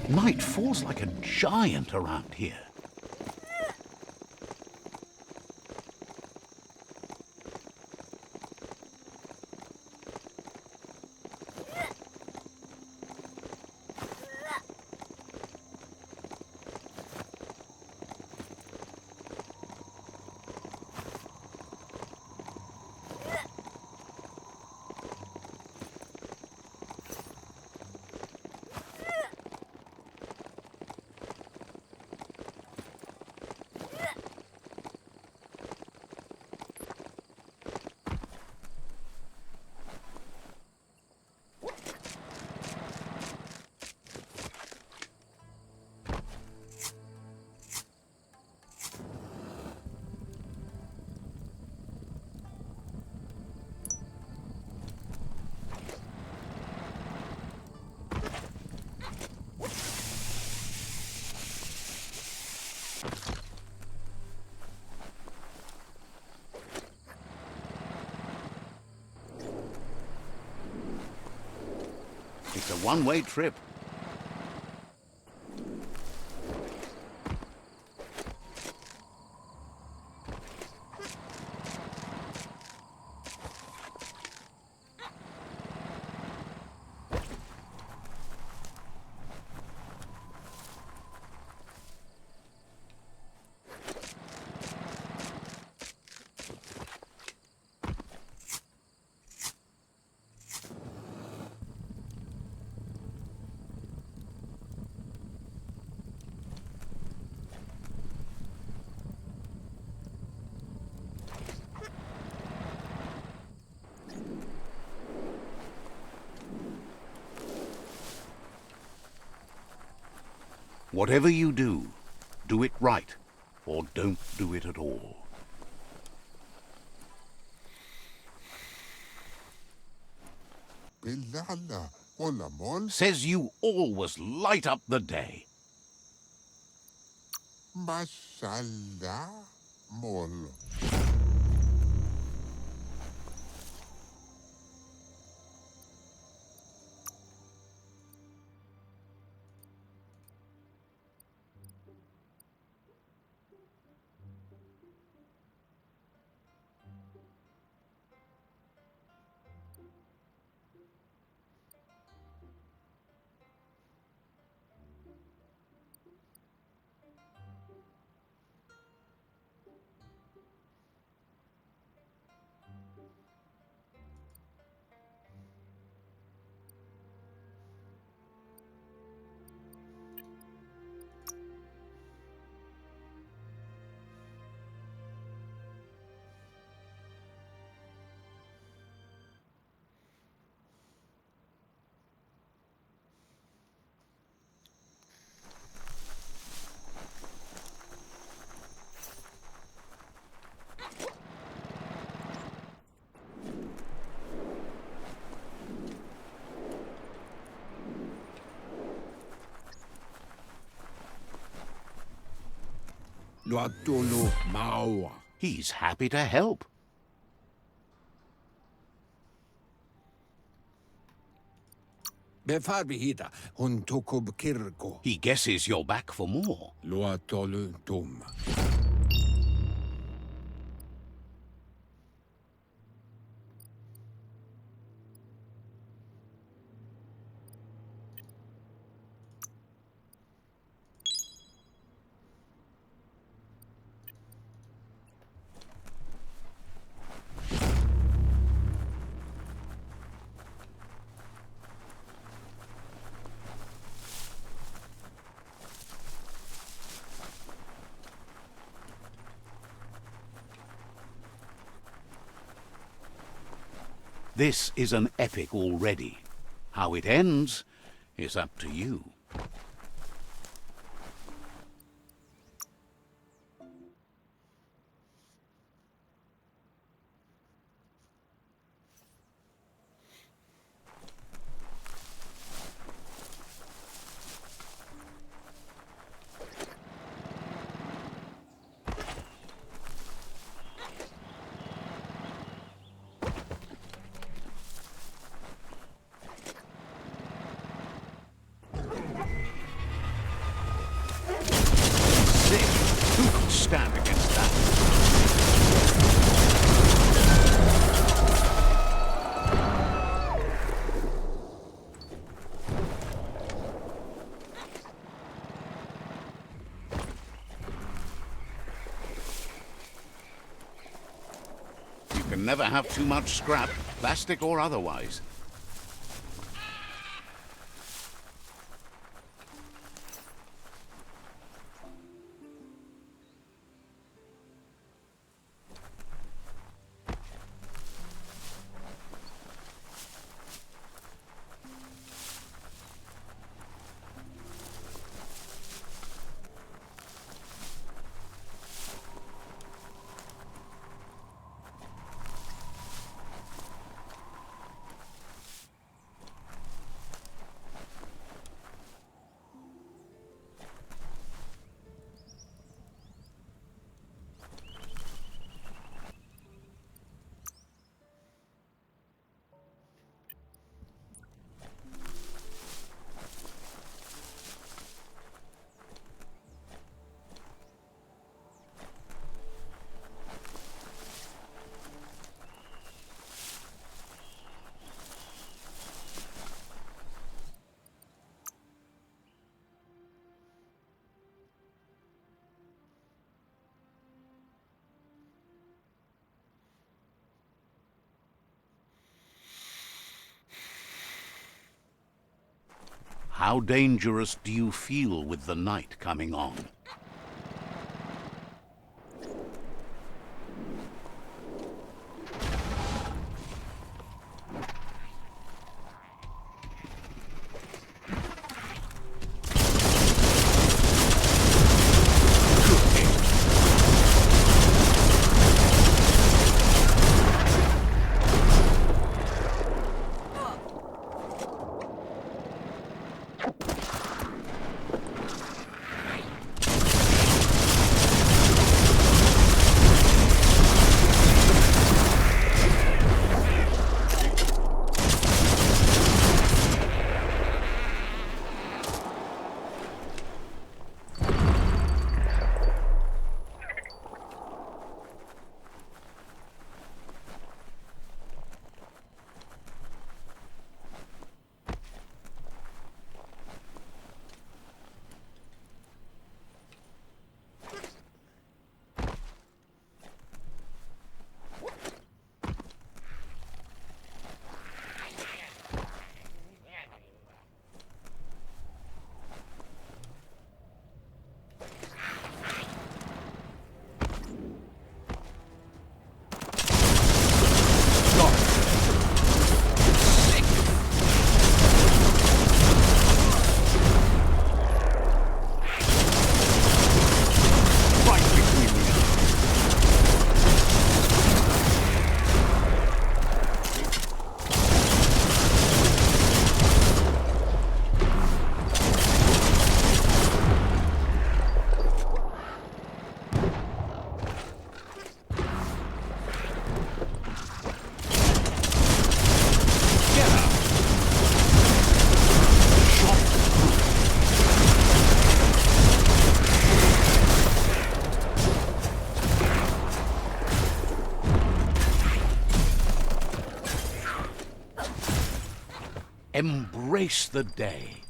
Night falls like a giant around here. It's a one-way trip. Whatever you do it right, or don't do it at all. Says you always light up the day. Mashallah mol. He's happy to help. He guesses you're back for more. This is an epic already. How it ends is up to you. can never have too much scrap, plastic or otherwise. How dangerous do you feel with the night coming on? Embrace the day.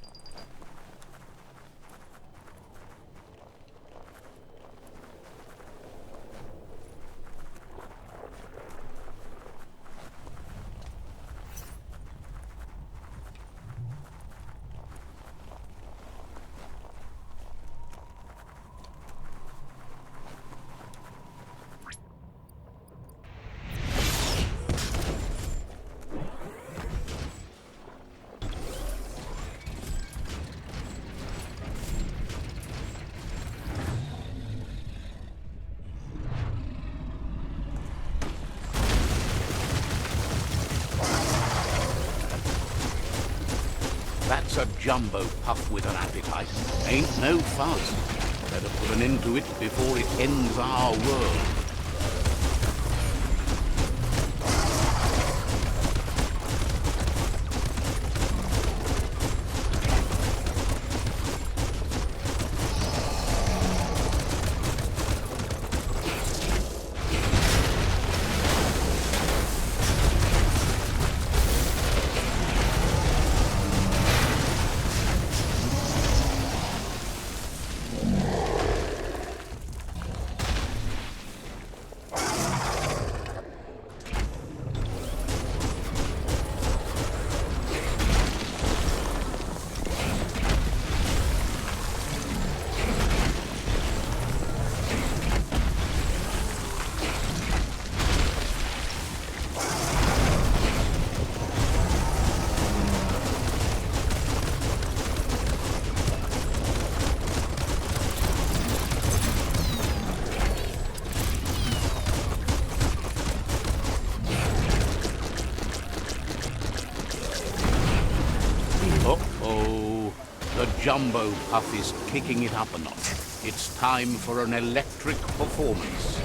That's a jumbo puff with an appetite. Ain't no fuzz. Better put an end to it before it ends our world. Oh, the Jumbo Puff is kicking it up a notch. It's time for an electric performance.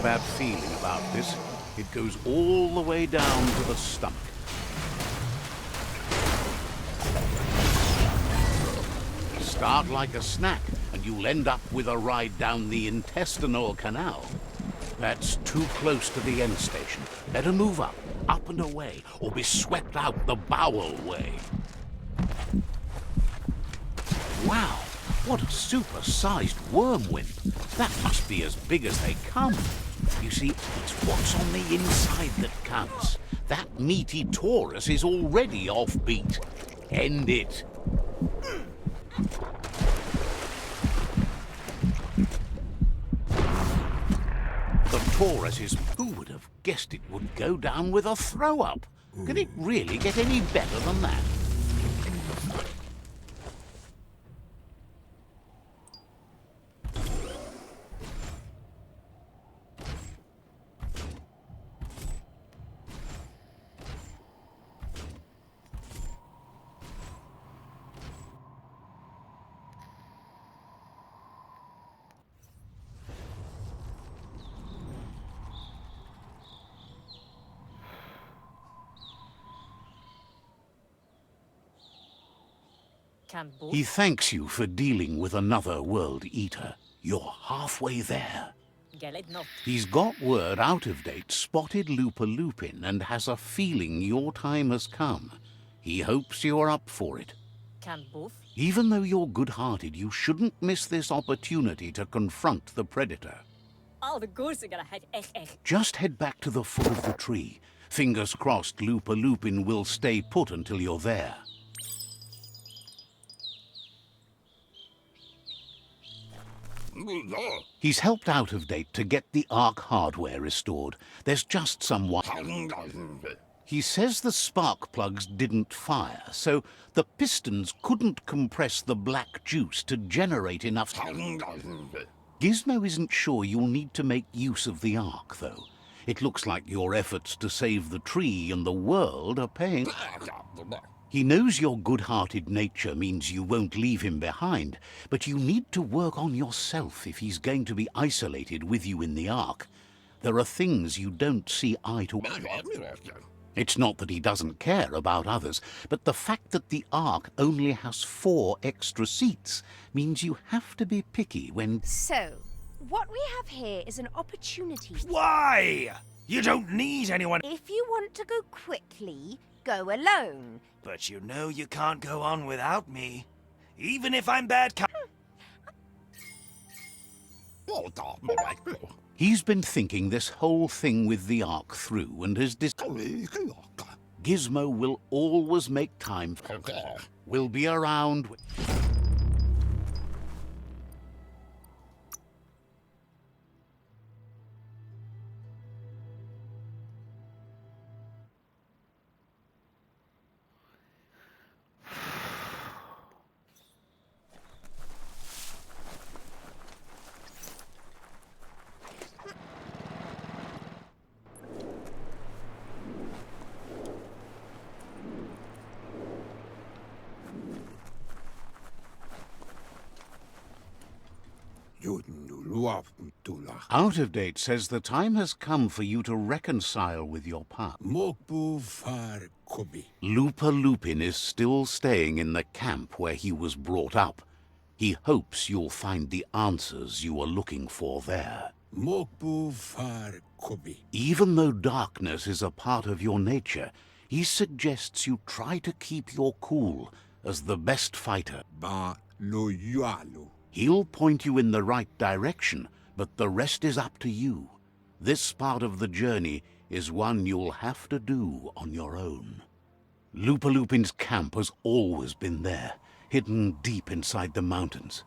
Bad feeling about this. It goes all the way down to the stomach. Start like a snack, and you'll end up with a ride down the intestinal canal. That's too close to the end station. Better move up and away, or be swept out the bowel way. Wow, what a super-sized wormwind. That must be as big as they come. You see, it's what's on the inside that counts. That meaty Taurus is already offbeat. End it. The Taurus is... Who would have guessed it would go down with a throw-up? Can it really get any better than that? He thanks you for dealing with another Worldeater. You're halfway there. He's got word Out of Date spotted Lupa-Lupin and has a feeling your time has come. He hopes you're up for it. Even though you're good-hearted, you shouldn't miss this opportunity to confront the Predator. Just head back to the foot of the tree. Fingers crossed Lupa-Lupin will stay put until you're there. He's helped Out of Date to get the Ark hardware restored. There's just someone... He says the spark plugs didn't fire, so the pistons couldn't compress the black juice to generate enough... Gizmo isn't sure you'll need to make use of the Ark, though. It looks like your efforts to save the tree and the world are paying... He knows your good-hearted nature means you won't leave him behind, but you need to work on yourself if he's going to be isolated with you in the Ark. There are things you don't see eye to eye. It's not that he doesn't care about others, but the fact that the Ark only has 4 extra seats means you have to be picky when... So, what we have here is an opportunity... Why? You don't need anyone... If you want to go quickly, go alone. But you know you can't go on without me. Even if I'm bad He's been thinking this whole thing with the Ark through and has Gizmo will always make time for... We'll be around... Out of Date says the time has come for you to reconcile with your past. Mokbu far kubi. Lupa-Lupin is still staying in the camp where he was brought up. He hopes you'll find the answers you are looking for there. Mokbu far kubi. Even though darkness is a part of your nature, he suggests you try to keep your cool as the best fighter. Ba lo yualu. He'll point you in the right direction, but the rest is up to you. This part of the journey is one you'll have to do on your own. Lupa-Lupin's camp has always been there, hidden deep inside the mountains.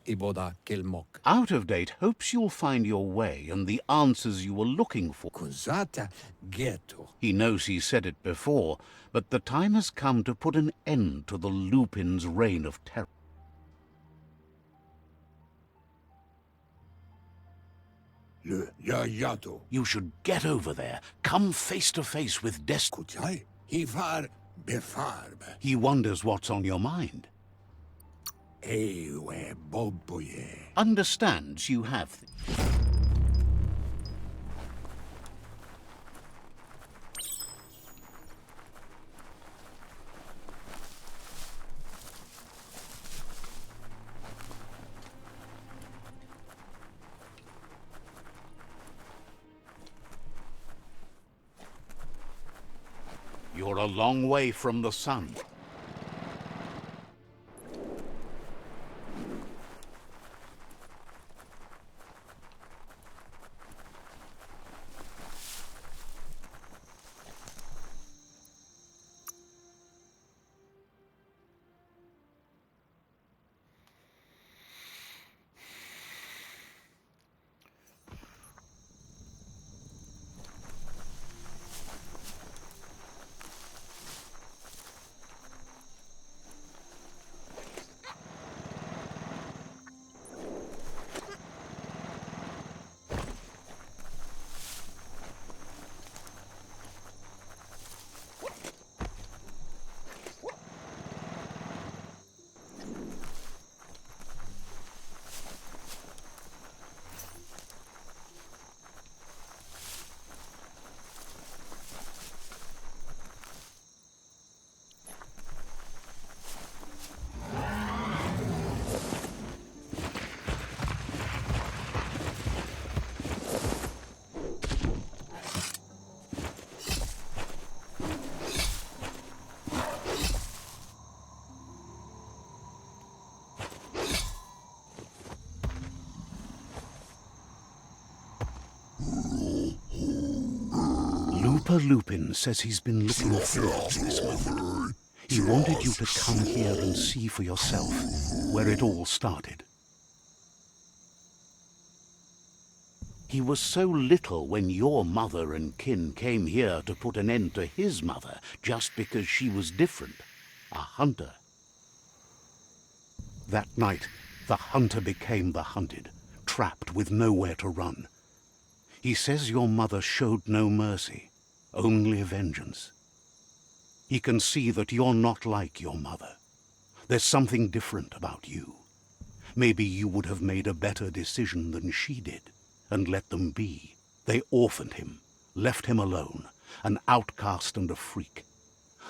Iboda kelmok. Out of Date hopes you'll find your way and the answers you were looking for. Kuzata ghetto. He knows he said it before, but the time has come to put an end to the Lupins' reign of terror. Le yayato. You should get over there, come face to face with destiny. Kuchai. Hifar befarb. He wonders what's on your mind. Ewe boboye. Understands you have. You're a long way from the sun. Lupa-Lupin says he's been looking for this moment. He wanted you to come here and see for yourself where it all started. He was so little when your mother and kin came here to put an end to his mother just because she was different, a hunter. That night, the hunter became the hunted, trapped with nowhere to run. He says your mother showed no mercy, only vengeance. He can see that you're not like your mother. There's something different about you. Maybe you would have made a better decision than she did, and let them be. They orphaned him, left him alone, an outcast and a freak.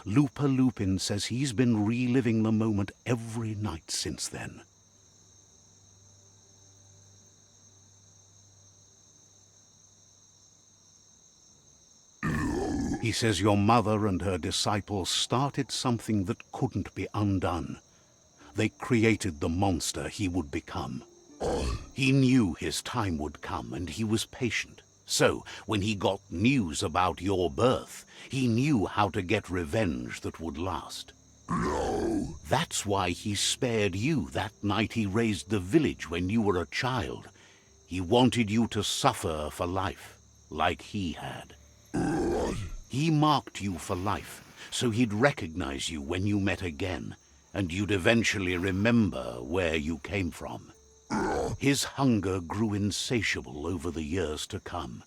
Lupa-Lupin says he's been reliving the moment every night since then. He says your mother and her disciples started something that couldn't be undone. They created the monster he would become. He knew his time would come, and he was patient. So, when he got news about your birth, he knew how to get revenge that would last. No. That's why he spared you that night he raised the village when you were a child. He wanted you to suffer for life, like he had. He marked you for life, so he'd recognize you when you met again, and you'd eventually remember where you came from. His hunger grew insatiable over the years to come.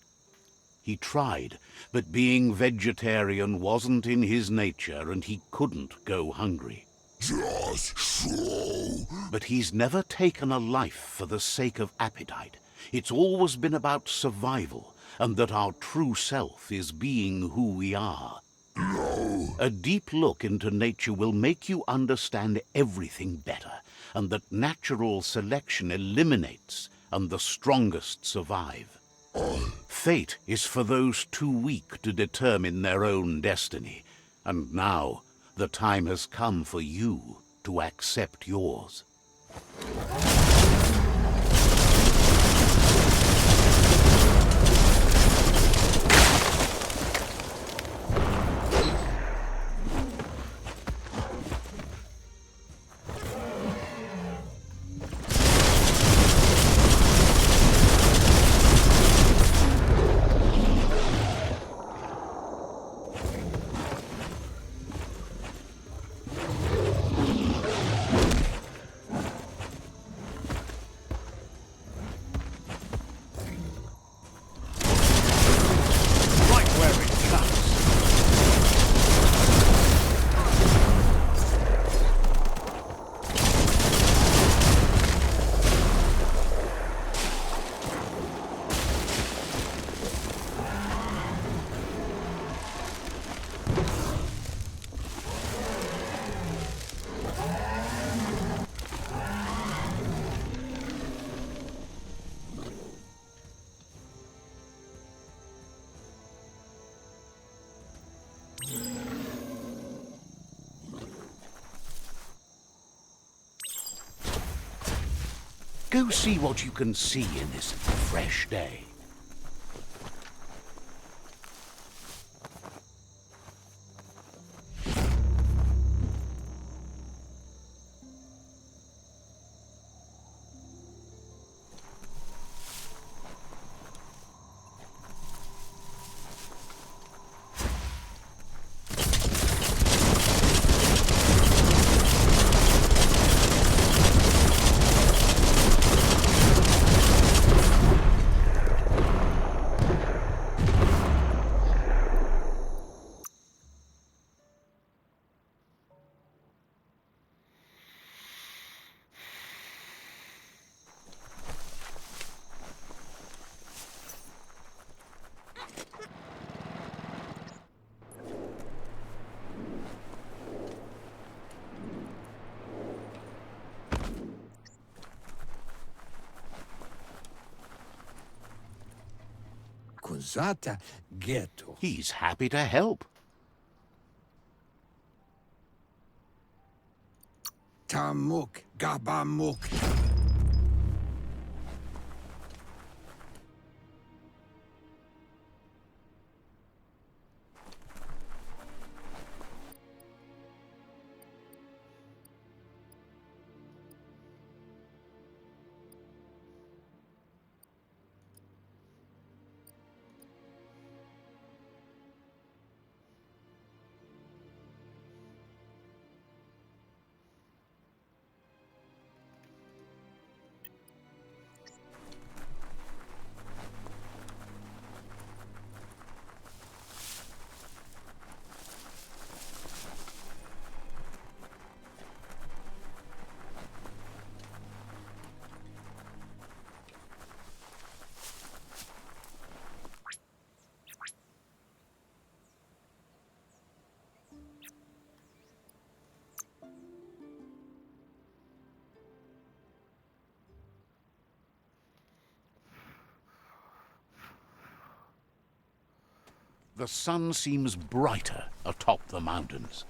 He tried, but being vegetarian wasn't in his nature, and he couldn't go hungry. Just so. But he's never taken a life for the sake of appetite. It's always been about survival, and that our true self is being who we are. No. A deep look into nature will make you understand everything better, and that natural selection eliminates, and the strongest survive. Fate is for those too weak to determine their own destiny, and now the time has come for you to accept yours. Go see what you can see in this fresh day. Cosata ghetto. He's happy to help. Tamuk gabamuk. The sun seems brighter atop the mountains.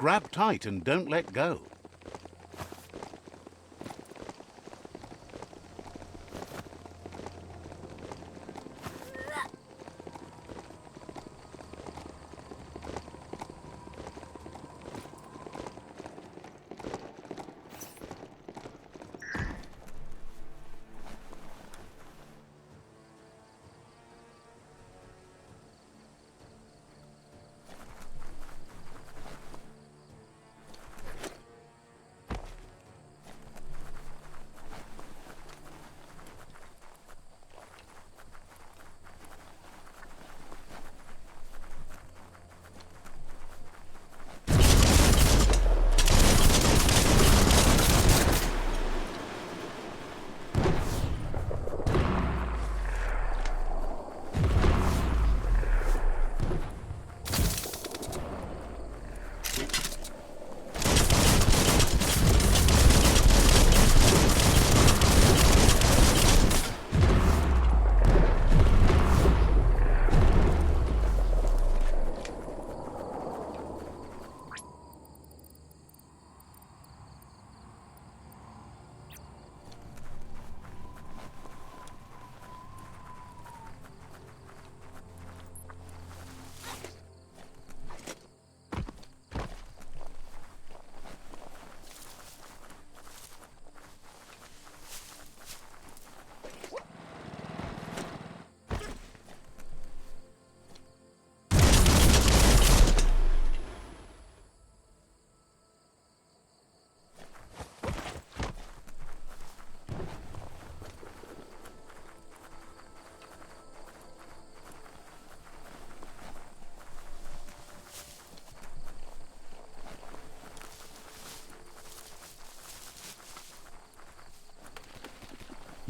grab tight and don't let go.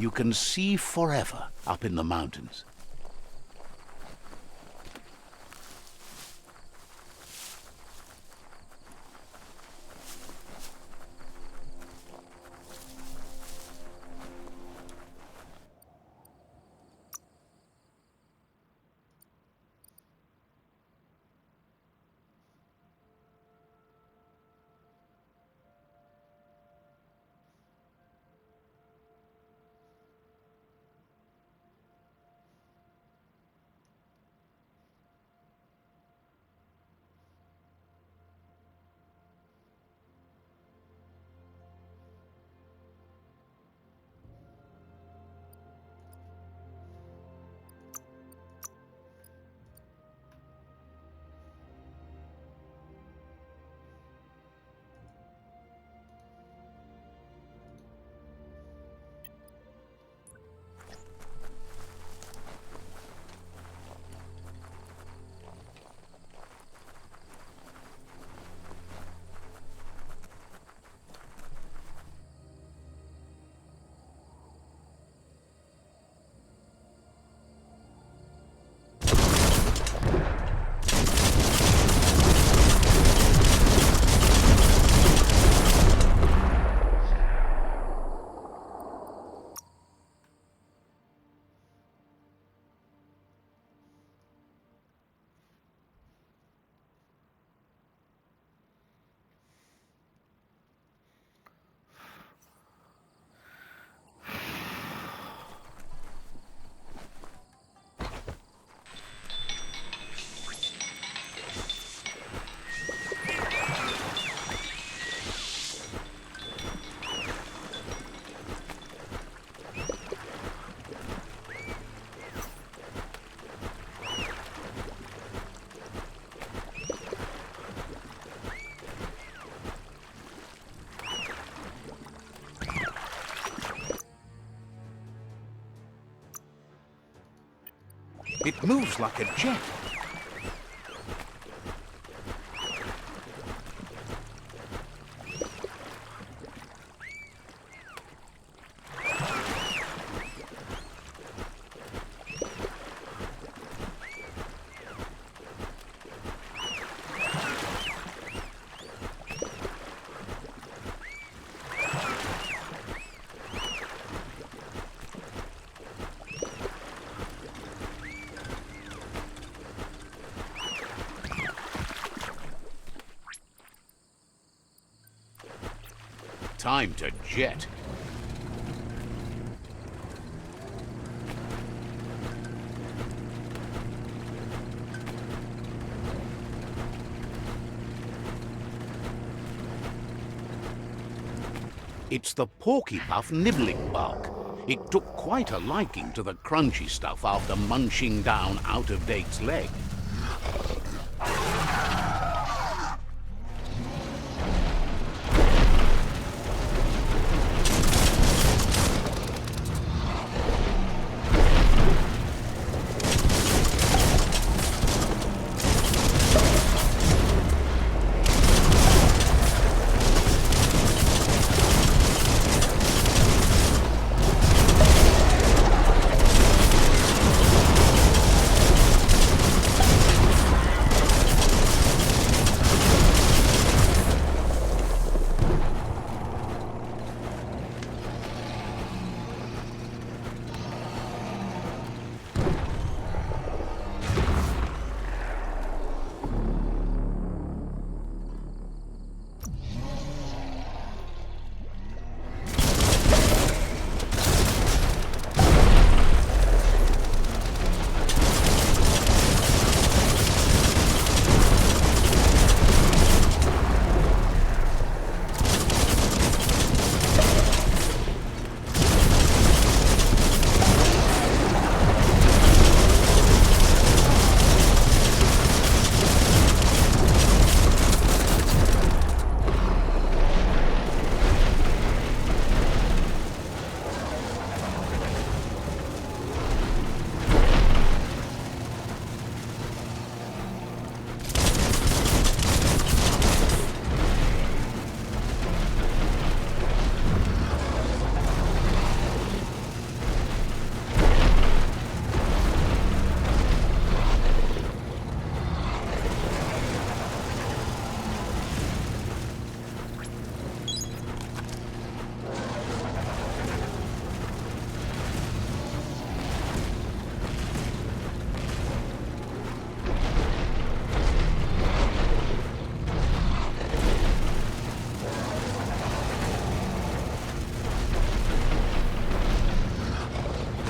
You can see forever up in the mountains. It moves like a jet. Time to jet. It's the porky-puff nibbling bug. It took quite a liking to the crunchy stuff after munching down out-of-date's leg.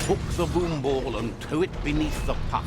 Hook the boom ball and tow it beneath the puff.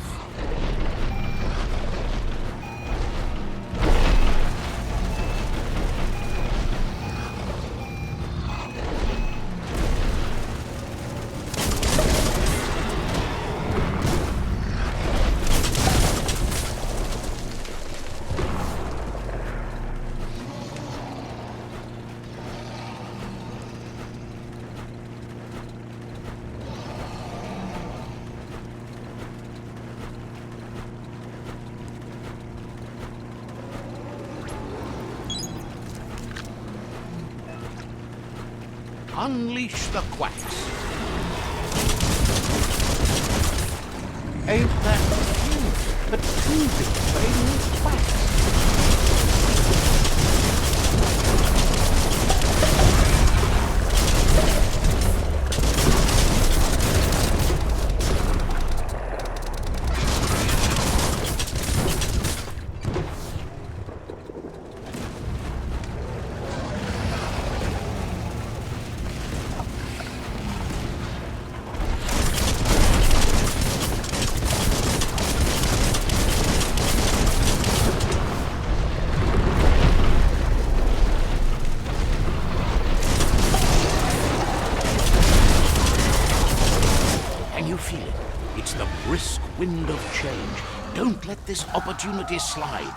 Unleash the quacks. Ain't that cute? The two big playing with quacks. Wind of change. Don't let this opportunity slide.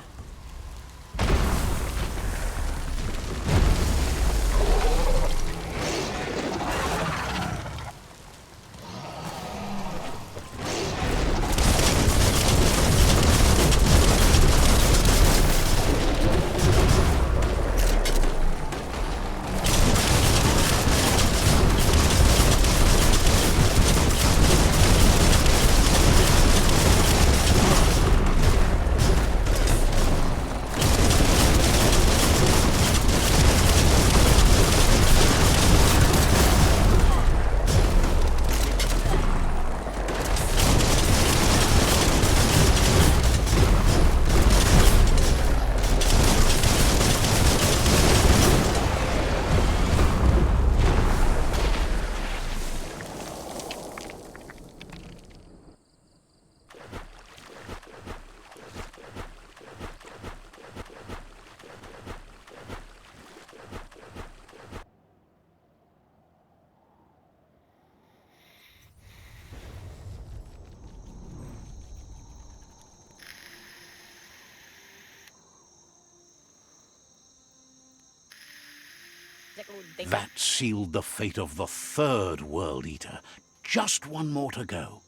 That sealed the fate of the third Worldeater. Just one more to go.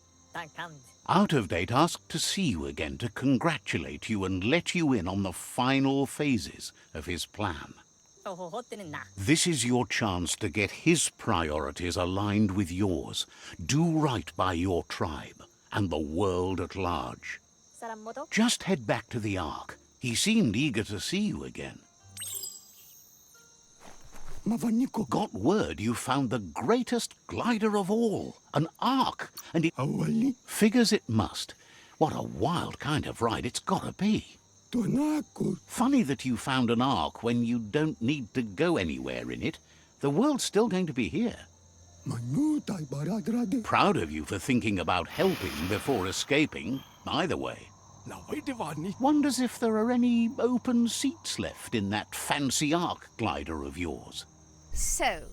Out of Date asked to see you again to congratulate you and let you in on the final phases of his plan. This is your chance to get his priorities aligned with yours. Do right by your tribe and the world at large. Just head back to the Ark. He seemed eager to see you again. Got word you found the greatest glider of all, an Ark, and it figures it must. What a wild kind of ride it's gotta be. Funny that you found an Ark when you don't need to go anywhere in it. The world's still going to be here. Proud of you for thinking about helping before escaping, either way. Wonders if there are any open seats left in that fancy Ark glider of yours. So,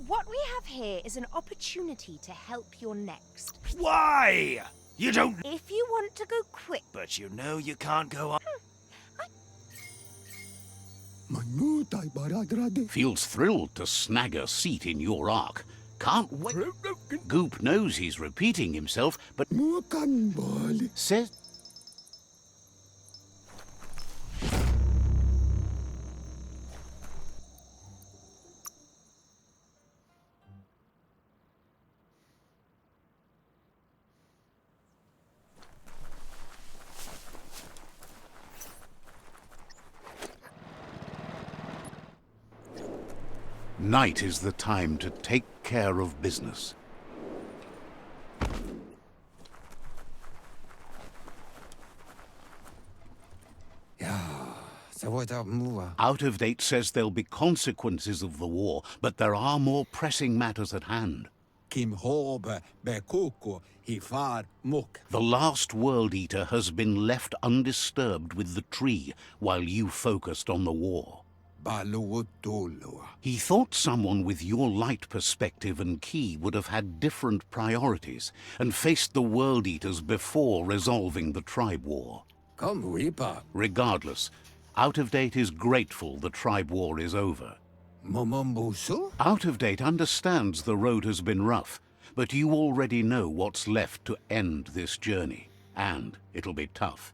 what we have here is an opportunity to help your next. Why? You don't... If you want to go quick... But you know you can't go on... Feels thrilled to snag a seat in your Ark. Can't wait. Goop knows he's repeating himself, but says... Night is the time to take care of business. Out of Date says there'll be consequences of the war, but there are more pressing matters at hand. The last Worldeater has been left undisturbed with the tree while you focused on the war. He thought someone with your light perspective and key would have had different priorities and faced the Worldeaters before resolving the tribe war. Regardless, Out of Date is grateful the tribe war is over. Out of Date understands the road has been rough, but you already know what's left to end this journey, and it'll be tough.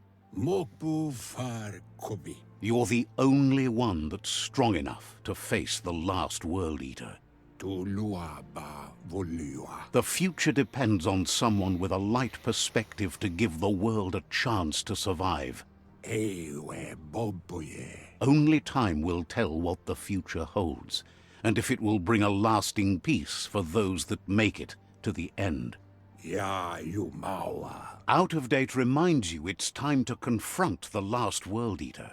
You're the only one that's strong enough to face the last Worldeater. The future depends on someone with a light perspective to give the world a chance to survive. Only time will tell what the future holds, and if it will bring a lasting peace for those that make it to the end. Out of Date reminds you it's time to confront the last Worldeater.